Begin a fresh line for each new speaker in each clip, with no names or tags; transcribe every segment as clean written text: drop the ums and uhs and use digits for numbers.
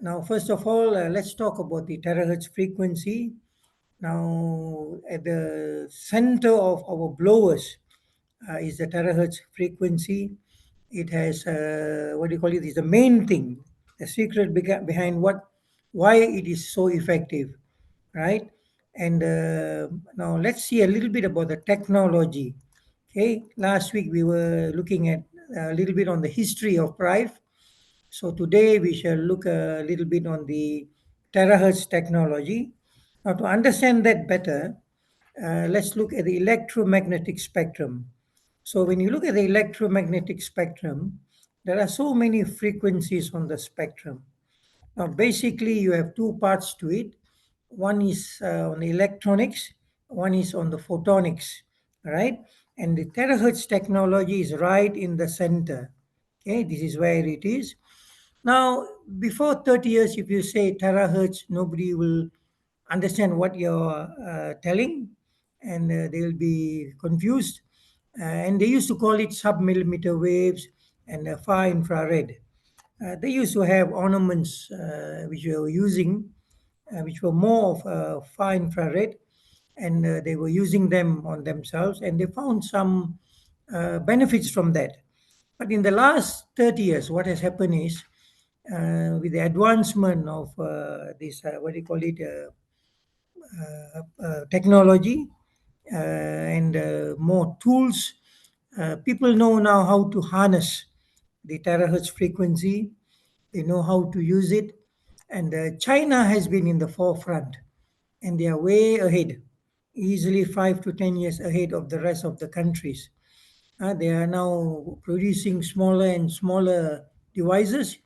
Now, first of all, let's talk about the terahertz frequency. Now, at the center of our blowers is the terahertz frequency. It has what do you call it? Is the main thing, the secret behind why it is so effective, right? And now let's see a little bit about the technology. Okay, last week we were looking at a little bit on the history of Prive. So today we shall look a little bit on the terahertz technology. Now, to understand that better, let's look at the electromagnetic spectrum. So when you look at the electromagnetic spectrum, there are so many frequencies on the spectrum. Now, basically, you have two parts to it. One is on the electronics, one is on the photonics, right? And the terahertz technology is right in the center. Okay, this is where it is. Now, before 30 years, if you say terahertz, nobody will understand what you're telling, and they will be confused. And they used to call it sub-millimeter waves and far infrared. They used to have ornaments which they were using, which were more of far infrared, and they were using them on themselves, and they found some benefits from that. But in the last 30 years, what has happened is with the advancement of this, what do you call it, technology and more tools, people know now how to harness the terahertz frequency. They know how to use it. And China has been in the forefront, and they are way ahead, easily 5 to 10 years ahead of the rest of the countries. They are now producing smaller and smaller devices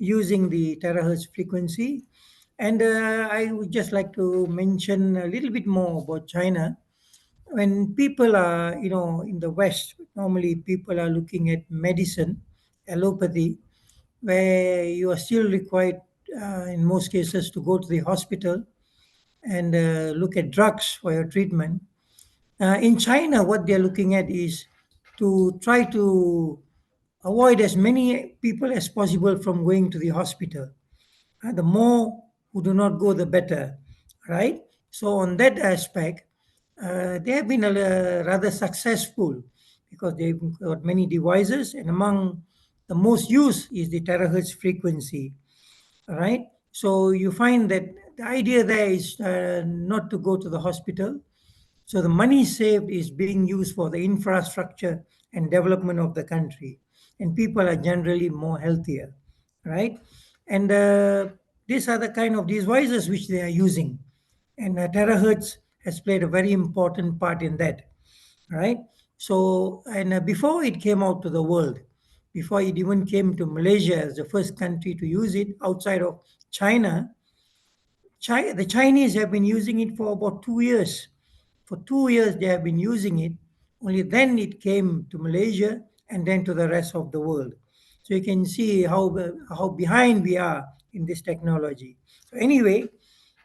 using the terahertz frequency. And I would just like to mention a little bit more about China. When people are, in the West, normally people are looking at medicine, allopathy, where you are still required, in most cases, to go to the hospital and look at drugs for your treatment. In China, what they're looking at is to try to avoid as many people as possible from going to the hospital. The more who do not go, the better, right? So on that aspect, they have been rather successful because they've got many devices, and among the most used is the terahertz frequency, right? So you find that the idea there is not to go to the hospital. So the money saved is being used for the infrastructure and development of the country, and people are generally more healthier, right? And these are the kind of devices which they are using, and terahertz has played a very important part in that, right? So, and before it came out to the world, before it even came to Malaysia as the first country to use it outside of China, the Chinese have been using it for about 2 years. For 2 years, they have been using it. Only then it came to Malaysia and then to the rest of the world. So you can see how behind we are in this technology. So anyway,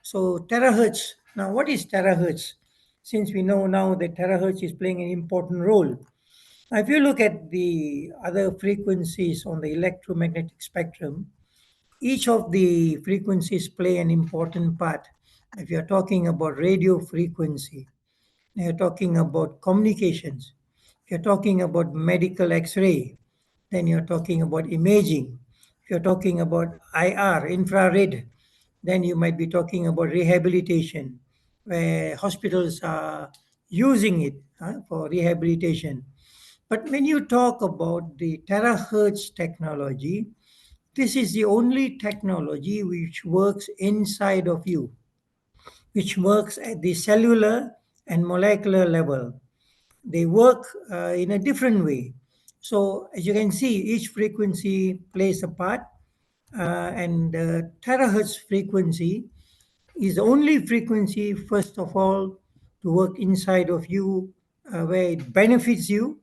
so terahertz. Now, what is terahertz? Since we know now that terahertz is playing an important role. Now, if you look at the other frequencies on the electromagnetic spectrum, each of the frequencies play an important part. If you're talking about radio frequency, you're talking about communications, if you're talking about medical x-ray, then you're talking about imaging. If you're talking about IR, infrared, then you might be talking about rehabilitation, where hospitals are using it for rehabilitation. But when you talk about the terahertz technology, this is the only technology which works inside of you, which works at the cellular and molecular level. They work in a different way. So, as you can see, each frequency plays a part, and the terahertz frequency is the only frequency, first of all, to work inside of you, where it benefits you,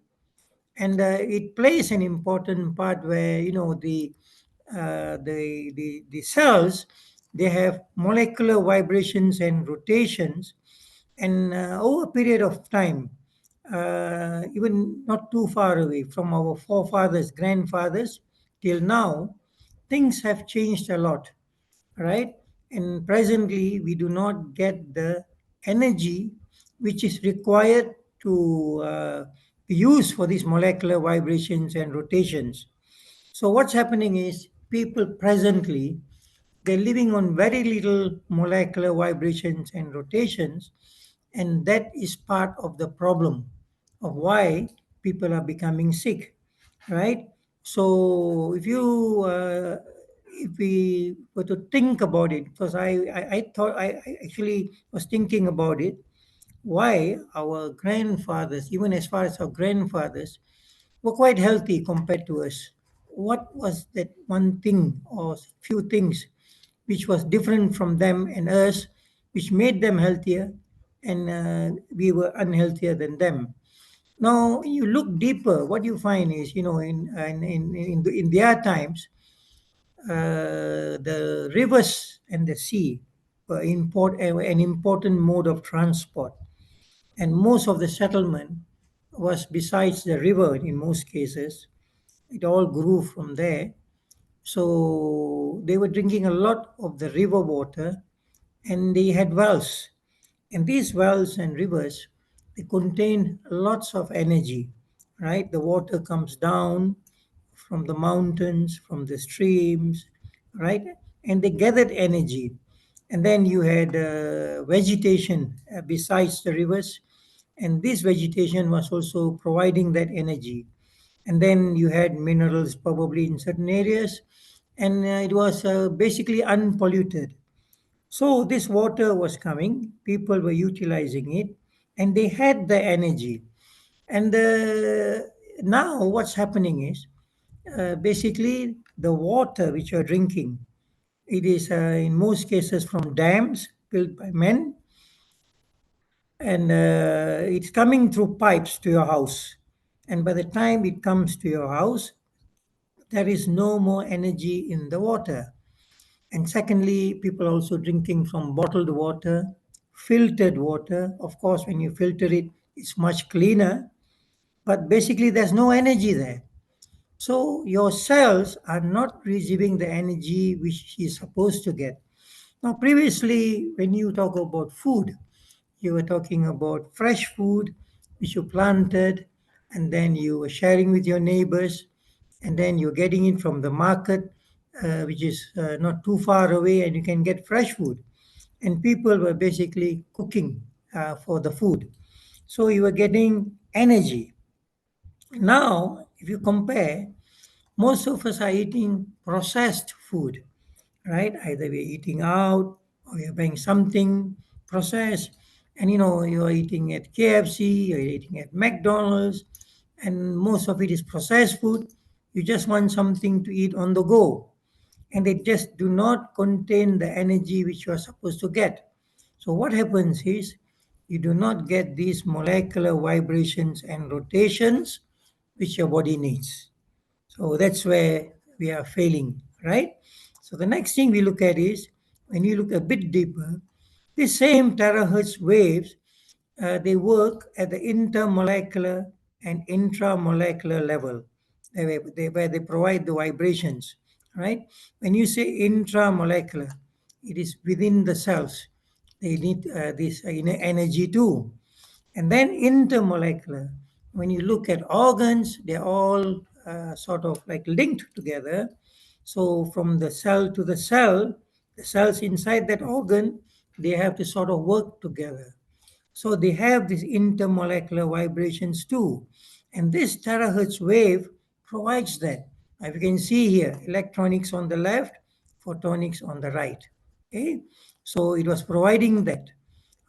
and it plays an important part where the cells, they have molecular vibrations and rotations, and over a period of time, even not too far away from our forefathers, grandfathers till now, things have changed a lot. right? And presently, we do not get the energy which is required to be used for these molecular vibrations and rotations. So, what's happening is people presently they're living on very little molecular vibrations and rotations, and that is part of the problem of why people are becoming sick, right? So if we were to think about it, because I thought I actually was thinking about it, why our grandfathers, even as far as our grandfathers, were quite healthy compared to us. What was that one thing or few things which was different from them and us, which made them healthier and we were unhealthier than them? Now, you look deeper, what you find is, in their times, the rivers and the sea were an important mode of transport, and most of the settlement was besides the river in most cases. It all grew from there. So they were drinking a lot of the river water, and they had wells. And these wells and rivers, they contain lots of energy, right? The water comes down from the mountains, from the streams, right? And they gathered energy. And then you had vegetation besides the rivers, and this vegetation was also providing that energy. And then you had minerals probably in certain areas, and it was basically unpolluted. So this water was coming, people were utilizing it, and they had the energy. And now what's happening is basically the water which you're drinking, it is in most cases from dams built by men, and it's coming through pipes to your house. And by the time it comes to your house, there is no more energy in the water. And secondly, people are also drinking from bottled water, filtered water. Of course, when you filter it, it's much cleaner, but basically there's no energy there. So your cells are not receiving the energy which is supposed to get. Now, previously, when you talk about food, you were talking about fresh food which you planted, and then you were sharing with your neighbors, and then you're getting it from the market, which is not too far away, and you can get fresh food. And people were basically cooking for the food. So you were getting energy. Now, if you compare, most of us are eating processed food, right? Either we're eating out or you're buying something processed. And you're eating at KFC, you're eating at McDonald's, and most of it is processed food. You just want something to eat on the go, and they just do not contain the energy which you are supposed to get. So, what happens is you do not get these molecular vibrations and rotations which your body needs. So that's where we are failing, right? So the next thing we look at is when you look a bit deeper, these same terahertz waves, they work at the intermolecular and intramolecular level, where they provide the vibrations, right? When you say intramolecular, it is within the cells. They need this energy too. And then intermolecular, when you look at organs, they're all sort of like linked together. So from the cell to the cells inside that organ, they have to sort of work together. So they have these intermolecular vibrations too. And this terahertz wave provides that. As you can see here, electronics on the left, photonics on the right. Okay, so it was providing that.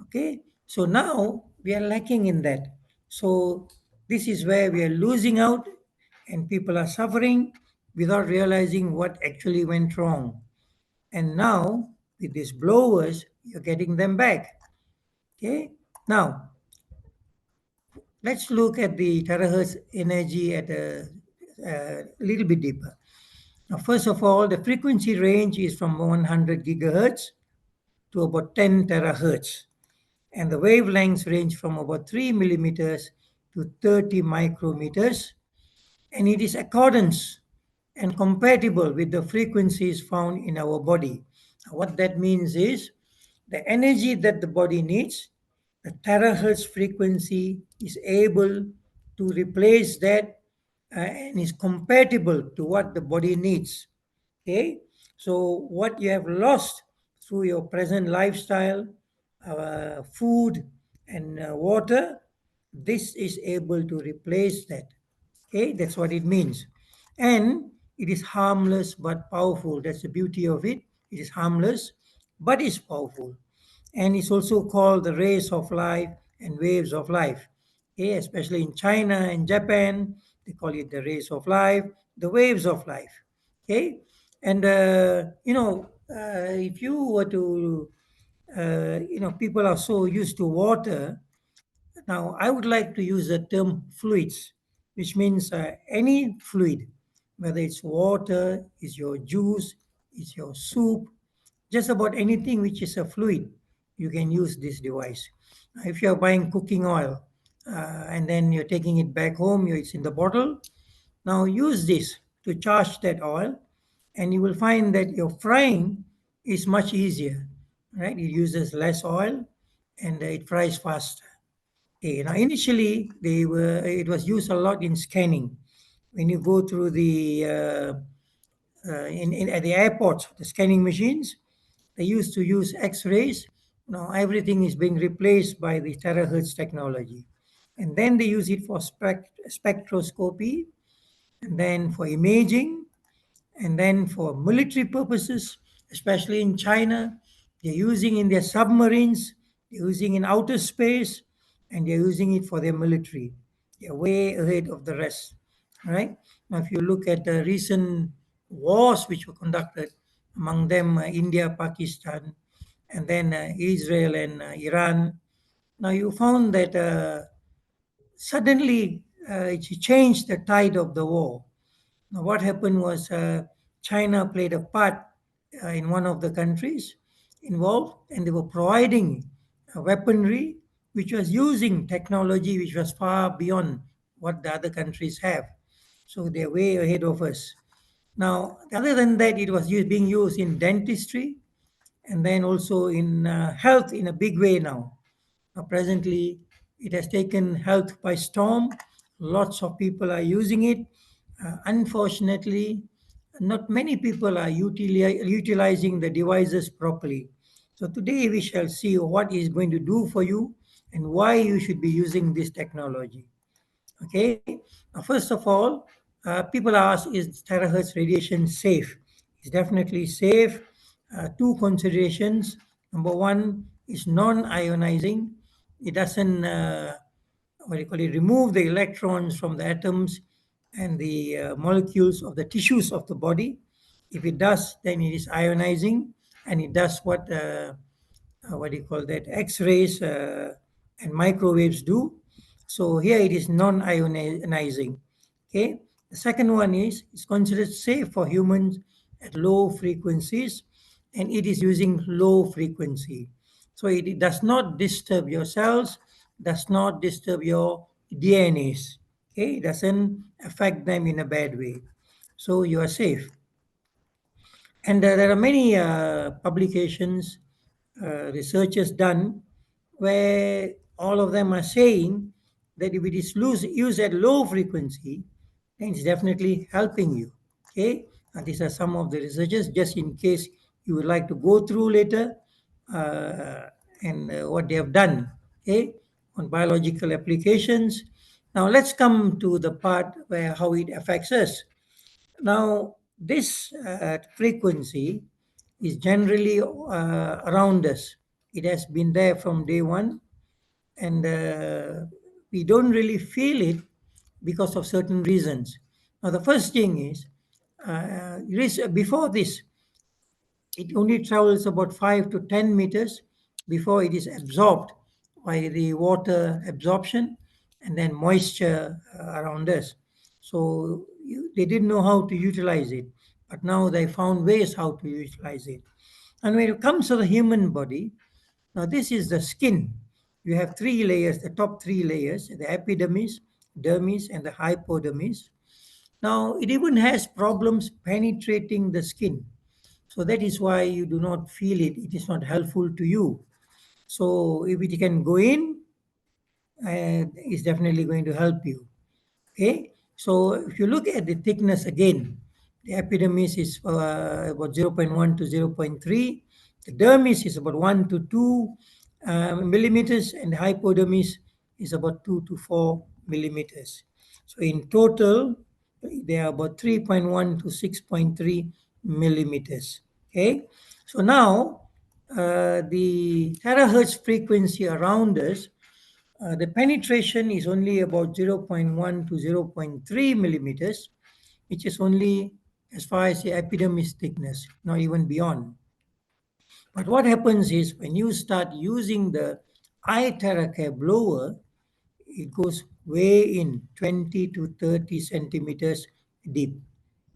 Okay, so now we are lacking in that. So this is where we are losing out, and people are suffering without realizing what actually went wrong. And now with these blowers, you're getting them back. Okay, now let's look at the terahertz energy at a little bit deeper. Now, first of all, the frequency range is from 100 gigahertz to about 10 terahertz, and the wavelengths range from about 3 millimeters to 30 micrometers, and it is accordance and compatible with the frequencies found in our body. What that means is the energy that the body needs, the terahertz frequency is able to replace that and is compatible to what the body needs. Okay, so what you have lost through your present lifestyle, food, and water, this is able to replace that. Okay, that's what it means. And it is harmless but powerful. That's the beauty of it. It is harmless but it's powerful. And it's also called the rays of life and waves of life. Okay, especially in China and Japan, they call it the rays of life, the waves of life. Okay, and if you were to, people are so used to water. Now, I would like to use the term fluids, which means any fluid, whether it's water, is your juice, is your soup, just about anything which is a fluid, you can use this device. If you're buying cooking oil and then you're taking it back home, it's in the bottle. Now use this to charge that oil, and you will find that your frying is much easier, right? It uses less oil and it fries faster. Okay, now initially it was used a lot in scanning. When you go through the at the airports, the scanning machines, they used to use X-rays. Now everything is being replaced by the terahertz technology, and then they use it for spectroscopy, and then for imaging, and then for military purposes, especially in China, they're using in their submarines, they're using in outer space, and they're using it for their military. They're way ahead of the rest, right? Now, if you look at the recent wars which were conducted, among them India, Pakistan, and then Israel and Iran, now you found that suddenly it changed the tide of the war. Now, what happened was China played a part in one of the countries involved, and they were providing weaponry which was using technology which was far beyond what the other countries have. So they're way ahead of us. Now, other than that, it was being used in dentistry and then also in health in a big way now. Presently, it has taken health by storm. Lots of people are using it. Unfortunately, not many people are utilizing the devices properly. So today we shall see what is going to do for you and why you should be using this technology. Okay, now, first of all, people ask, is terahertz radiation safe? It's definitely safe. Two considerations. Number one is non-ionizing. It doesn't, what do you call it, remove the electrons from the atoms and the molecules of the tissues of the body. If it does, then it is ionizing, and it does what do you call that, X-rays and microwaves do. So here it is non-ionizing. Okay. The second one is it's considered safe for humans at low frequencies, and it is using low frequency. So it does not disturb your cells, does not disturb your DNAs. Okay, it doesn't affect them in a bad way. So you are safe. And there are many publications, researchers done, where all of them are saying that if it is used at low frequency, then it's definitely helping you. Okay, and these are some of the researchers, just in case you would like to go through later uh, and what they have done. Okay, on biological applications. Now let's come to the part where how it affects us. Now, this frequency is generally around us. It has been there from day one, and we don't really feel it because of certain reasons. Now, the first thing is, before this, it only travels about 5 to 10 meters before it is absorbed by the water absorption and then moisture around us. So they didn't know how to utilize it, but now they found ways how to utilize it. And when it comes to the human body, now this is the skin. You have three layers, the top three layers, the epidermis, dermis, and the hypodermis. Now it even has problems penetrating the skin. So that is why you do not feel it. It is not helpful to you. So if it can go in, it's definitely going to help you. Okay, so if you look at the thickness again, the epidermis is about zero point 0.1 to zero point 0.3. The dermis is about 1 to 2 millimeters, and the hypodermis is about 2 to 4 millimeters. So in total, they are about 3.1 to 6.3 millimeters. Okay, so now the terahertz frequency around us, the penetration is only about zero point 0.1 to zero point 0.3 millimeters, which is only as far as the epidermis thickness, not even beyond. But what happens is when you start using the eye Terracare blower, it goes way in 20 to 30 centimeters deep,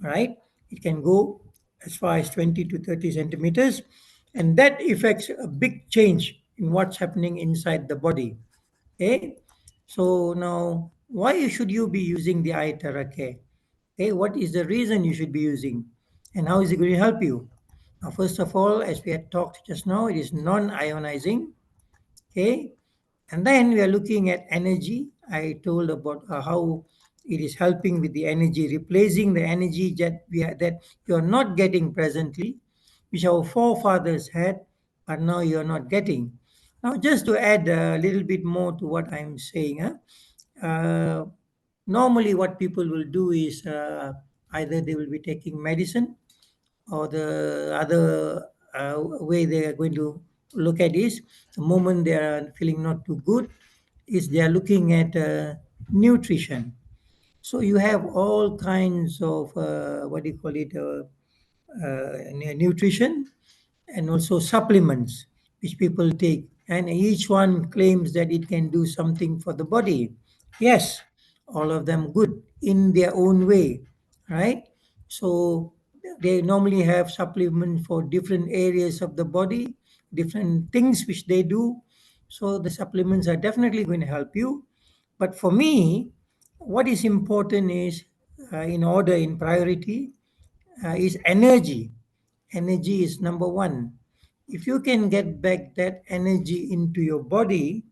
right? It can go as far as 20 to 30 centimeters, and that affects a big change in what's happening inside the body. Okay, so now why should you be using the eye Terracare? Okay, what is the reason you should be using, and how is it going to help you? Now, first of all, as we had talked just now, it is non-ionizing. Okay, and then we are looking at energy. I told about how it is helping with the energy, replacing the energy that you are not getting presently, which our forefathers had, but now you are not getting. Now, just to add a little bit more to what I'm saying, normally what people will do is either they will be taking medicine, or the other way they are going to look at is the moment they are feeling not too good is they are looking at nutrition. So you have all kinds of what do you call it, nutrition, and also supplements which people take, and each one claims that it can do something for the body. Yes, all of them good in their own way, right? So they normally have supplements for different areas of the body, different things which they do. So the supplements are definitely going to help you. But for me, what is important is, in order, in priority, is energy. Energy is number one. If you can get back that energy into your body,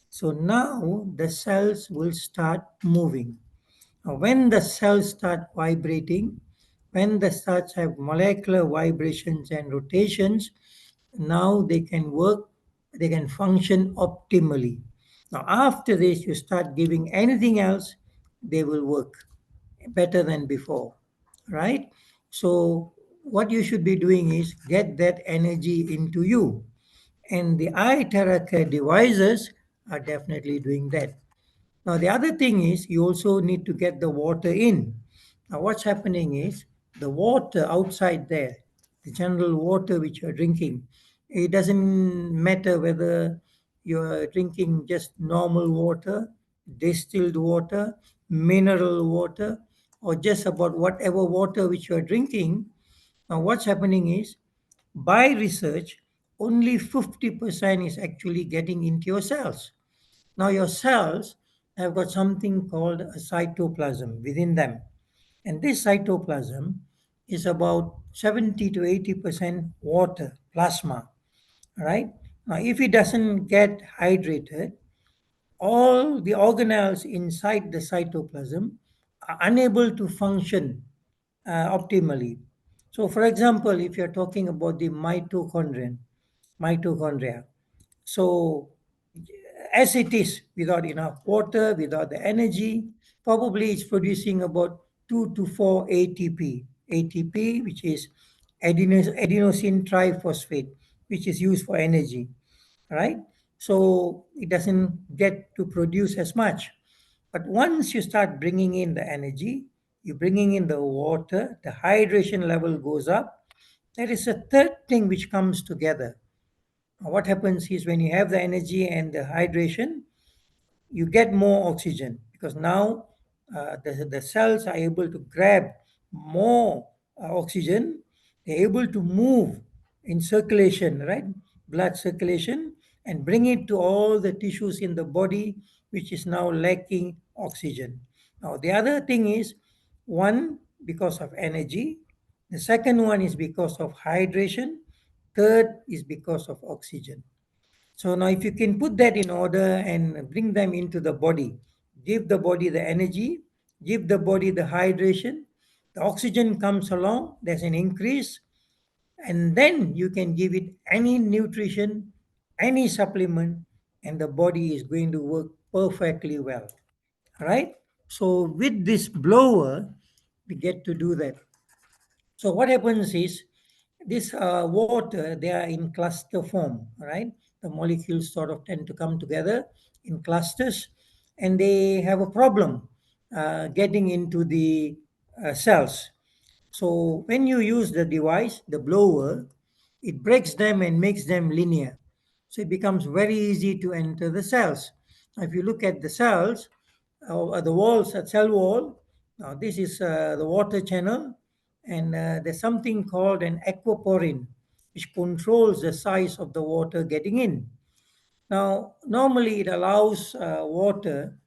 so now the cells will start moving. Now, when the cells start vibrating, when the cells have molecular vibrations and rotations, now they can work, they can function optimally. Now, after this, you start giving anything else, they will work better than before, right? So, what you should be doing is get that energy into you. And the eye Terracare devices are definitely doing that. Now, the other thing is you also need to get the water in. Now, what's happening is the water outside there, the general water which you're drinking, it doesn't matter whether you're drinking just normal water, distilled water, mineral water, or just about whatever water which you're drinking. Now, what's happening is by research, only 50% is actually getting into your cells. Now, your cells have got something called a cytoplasm within them. And this cytoplasm is about 70 to 80% water, plasma, right? Now, if it doesn't get hydrated, all the organelles inside the cytoplasm are unable to function optimally. So, for example, if you're talking about the mitochondria, so as it is, without enough water, without the energy, probably it's producing about 2 to 4 ATP. ATP, which is adenosine triphosphate, which is used for energy, right? So it doesn't get to produce as much. But once you start bringing in the energy, you're bringing in the water, the hydration level goes up. There is a third thing which comes together. What happens is when you have the energy and the hydration, you get more oxygen because now the cells are able to grab more oxygen. They're able to move in circulation, right? Blood circulation, and bring it to all the tissues in the body which is now lacking oxygen. Now, the other thing is one, because of energy, The second one is because of hydration. Third is because of oxygen. So now if you can put that in order and bring them into the body, give the body the energy, give the body the hydration, the oxygen comes along, there's an increase, and then you can give it any nutrition, any supplement, and the body is going to work perfectly well. Right? So with this blower, we get to do that. So what happens is this water, they are in cluster form, right? The molecules sort of tend to come together in clusters, and they have a problem getting into the cells. So when you use the device, the blower, it breaks them and makes them linear. So it becomes very easy to enter the cells. Now, if you look at the cells, the walls, a cell wall, now this is the water channel, and there's something called an aquaporin, which controls the size of the water getting in. Now, normally it allows water,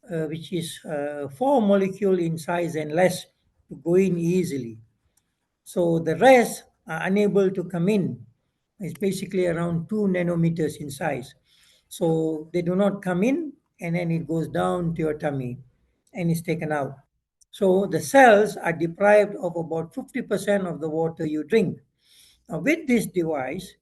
which is 4 molecule in size and less, to go in easily. So the rest are unable to come in. It's basically around 2 nanometers in size. So they do not come in, and then it goes down to your tummy and is taken out. So the cells are deprived of about 50% of the water you drink. Now, with this device,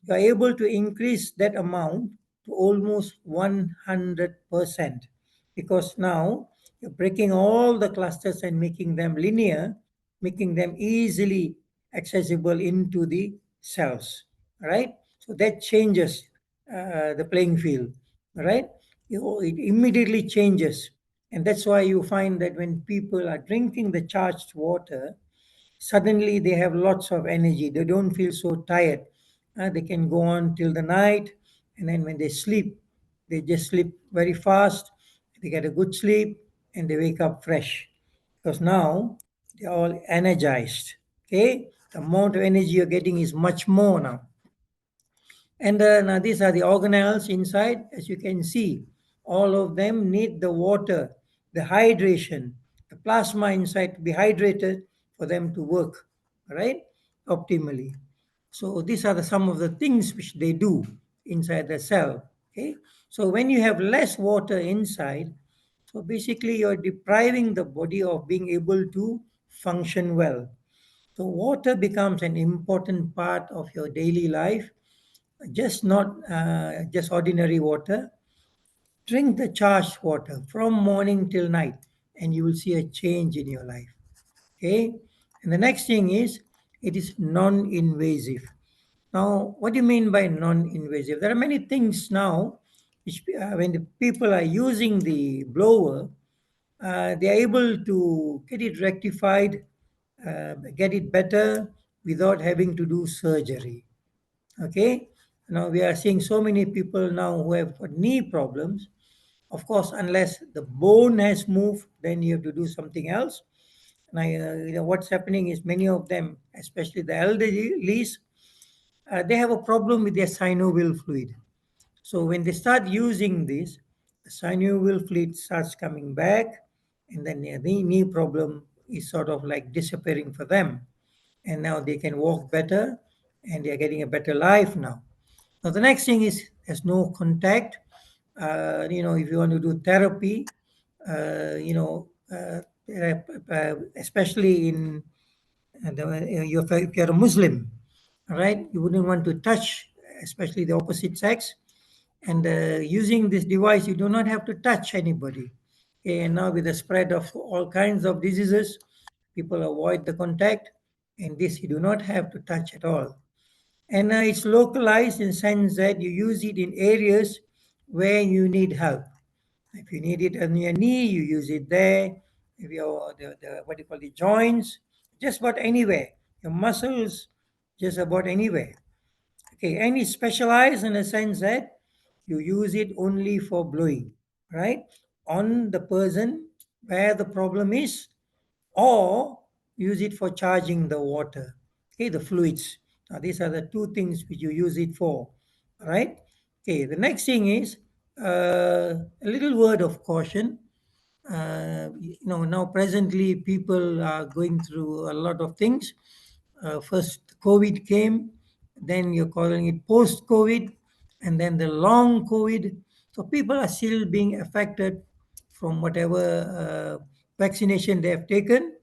you are able to increase that amount to almost 100% because now you're breaking all the clusters and making them linear, making them easily accessible into the cells. Right? So that changes the playing field. Right? It immediately changes. And that's why you find that when people are drinking the charged water, suddenly they have lots of energy. They don't feel so tired. They can go on till the night, and then when they sleep, they just sleep very fast. They get a good sleep, and they wake up fresh because now they're all energized. Okay, the amount of energy you're getting is much more now. And now these are the organelles inside. As you can see, all of them need the water, the hydration, the plasma inside to be hydrated for them to work, right, optimally. So these are some of the things which they do inside the cell. Okay. So when you have less water inside, so basically you're depriving the body of being able to function well. So water becomes an important part of your daily life, just not just ordinary water. Drink the charged water from morning till night, and you will see a change in your life. Okay. And the next thing is it is non-invasive. Now, what do you mean by non-invasive? There are many things now which, when the people are using the blower, they are able to get it rectified, get it better without having to do surgery. Okay. Now we are seeing so many people now who have got knee problems. Of course, unless the bone has moved, then you have to do something else. Now, what's happening is many of them, especially the elderly, they have a problem with their synovial fluid. So when they start using this, the synovial fluid starts coming back, and then the knee problem is sort of like disappearing for them. And now they can walk better, and they are getting a better life now. Now, the next thing is there's no contact. If you want to do therapy, especially in if you're a Muslim, right, you wouldn't want to touch, especially the opposite sex. And using this device, you do not have to touch anybody. Okay, and now with the spread of all kinds of diseases, people avoid the contact, and this you do not have to touch at all. And it's localized in sense that you use it in areas where you need help. If you need it on your knee, you use it there. If you're the what do you call the joints, just about anywhere. Your muscles, just about anywhere. Okay, and it's specialized in a sense that you use it only for blowing, right? On the person where the problem is, or use it for charging the water, okay, the fluids. Now, these are the two things which you use it for, right? Okay, the next thing is a little word of caution. Now presently people are going through a lot of things. First COVID came, then you're calling it post COVID, and then the long COVID. So people are still being affected from whatever vaccination they have taken,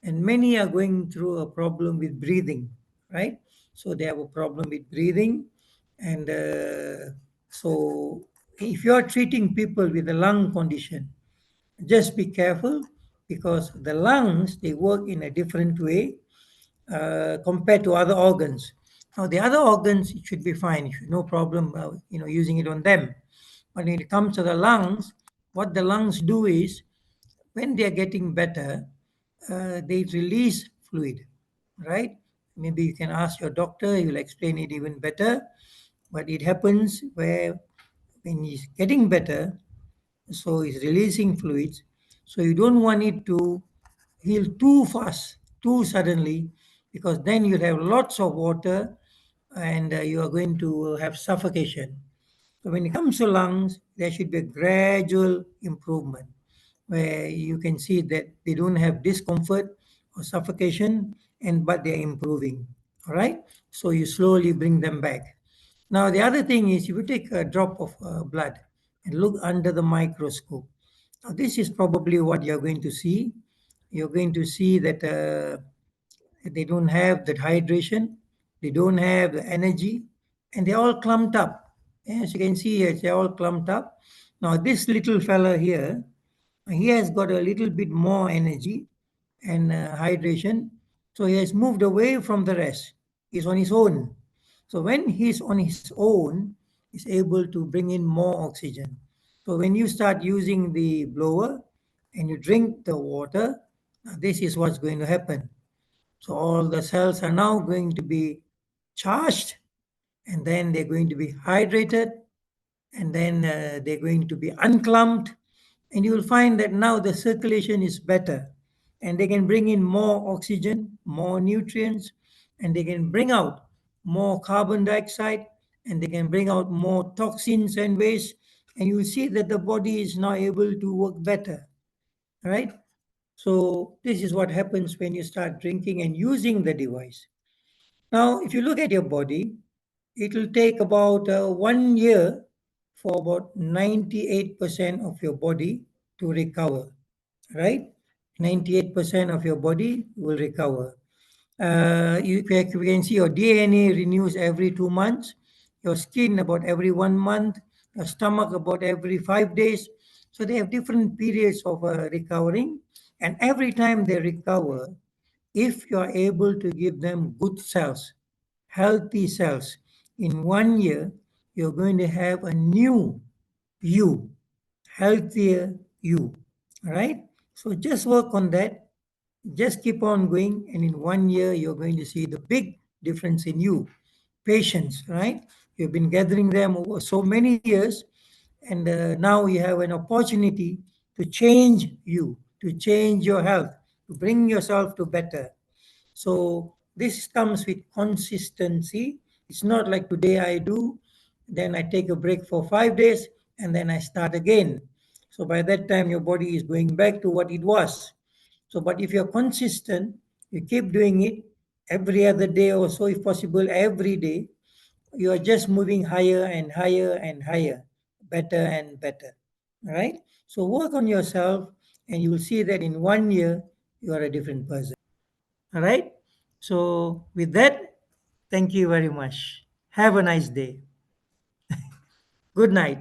and many are going through a problem with breathing, right? So they have a problem with breathing, and so if you are treating people with a lung condition, just be careful, because the lungs, they work in a different way compared to other organs. Now the other organs, it should be fine, no problem, using it on them. But when it comes to the lungs, what the lungs do is, when they are getting better, they release fluid, right? Maybe you can ask your doctor, he will explain it even better. But it happens where, when he's getting better, so it's releasing fluids. So you don't want it to heal too fast, too suddenly, because then you'll have lots of water, and you are going to have suffocation. So when it comes to lungs, there should be a gradual improvement, where you can see that they don't have discomfort or suffocation, and but they're improving. All right. So you slowly bring them back. Now the other thing is, if you take a drop of blood and look under the microscope, now this is probably what you're going to see. You're going to see that they don't have that hydration, they don't have the energy, and they're all clumped up. As you can see here, they're all clumped up. Now, this little fella here, he has got a little bit more energy and hydration, so he has moved away from the rest. He's on his own. So when he's on his own, he's able to bring in more oxygen. So when you start using the blower and you drink the water, now this is what's going to happen. So all the cells are now going to be charged, and then they're going to be hydrated, and then they're going to be unclumped, and you will find that now the circulation is better, and they can bring in more oxygen, more nutrients, and they can bring out more carbon dioxide, and they can bring out more toxins and waste, and you will see that the body is now able to work better, right? So this is what happens when you start drinking and using the device. Now, if you look at your body, it will take about 1 year for about 98% of your body to recover, right? 98% of your body will recover. You can see your DNA renews every 2 months, your skin about every 1 month, your stomach about every 5 days. So they have different periods of recovering, and every time they recover, if you are able to give them good cells, healthy cells, in 1 year, you're going to have a new you, healthier you. All right? So just work on that. Just keep on going, and in 1 year, you're going to see the big difference in you. Patience, right? You've been gathering them over so many years, and now you have an opportunity to change you, to change your health, to bring yourself to better. So this comes with consistency. It's not like today I do, then I take a break for 5 days, and then I start again. So by that time, your body is going back to what it was. So, but if you're consistent, you keep doing it every other day or so, if possible, every day, you are just moving higher and higher and higher, better and better. All right. So work on yourself, and you will see that in 1 year, you are a different person. All right. So with that, thank you very much. Have a nice day. Good night.